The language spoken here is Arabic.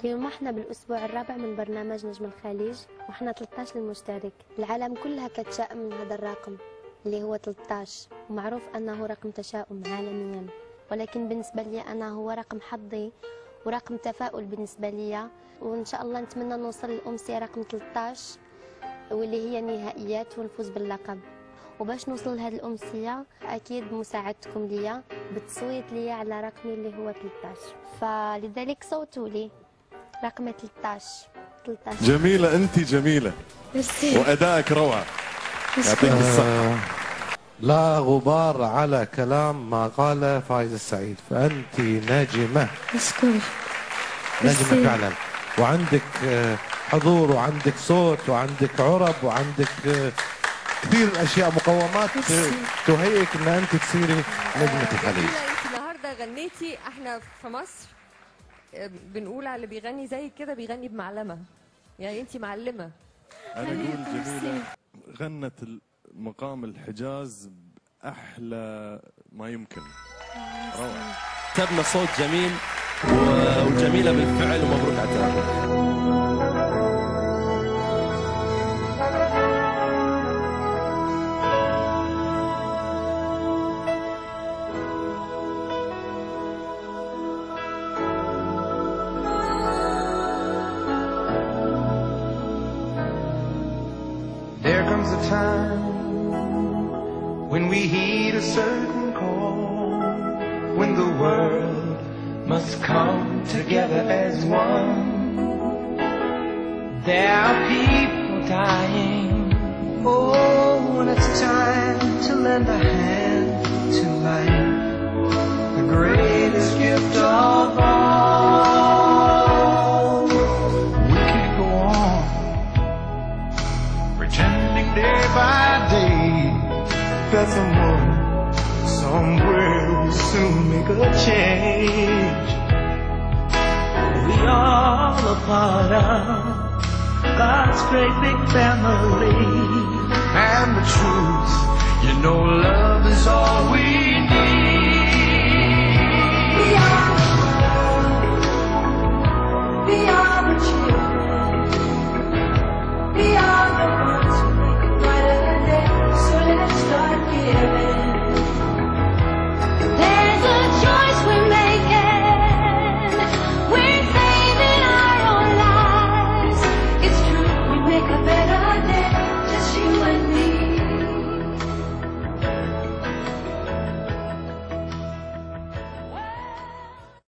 اليوم احنا بالاسبوع الرابع من برنامج نجم الخليج، واحنا 13 المشترك. العالم كلها كتشائم من هذا الرقم اللي هو 13، ومعروف انه رقم تشاؤم عالميا، ولكن بالنسبه لي انا هو رقم حظي ورقم تفاؤل بالنسبه لي. وان شاء الله نتمنى نوصل للامسيه رقم 13 واللي هي نهائيات ونفوز باللقب. وباش نوصل لهذه الامسيه اكيد بمساعدتكم ليا بالتصويت ليا على رقمي اللي هو 13، فلذلك صوتوا لي رقم 13. جميلة، أنت جميلة. ميرسي. وأدائك روعة. يعطيك الصحة. لا غبار على كلام ما قاله فايز السعيد، فأنت نجمة. أشكرك. نجمة فعلا، وعندك حضور وعندك صوت وعندك عرب وعندك كثير أشياء مقومات تهيئك أن أنت تصيري نجمة الخليج. أنت النهارده غنيتي، احنا في مصر بنقول على اللي بيغني زي كده بيغني بمعلمة، يعني أنت معلمة. أنا أقول جميلة غنت مقام الحجاز بأحلى ما يمكن. روعة. كتبنا صوت جميل وجميلة بالفعل، ومبروك على التأهل. There comes a time when we heed a certain call, when the world must come together as one. There are people dying. Oh, when it's time to lend a hand to life, the greatest gift of all. We can't go on pretending day by day that someone somewhere will soon make a change. We all a part of God's great big family, and the truth, you know,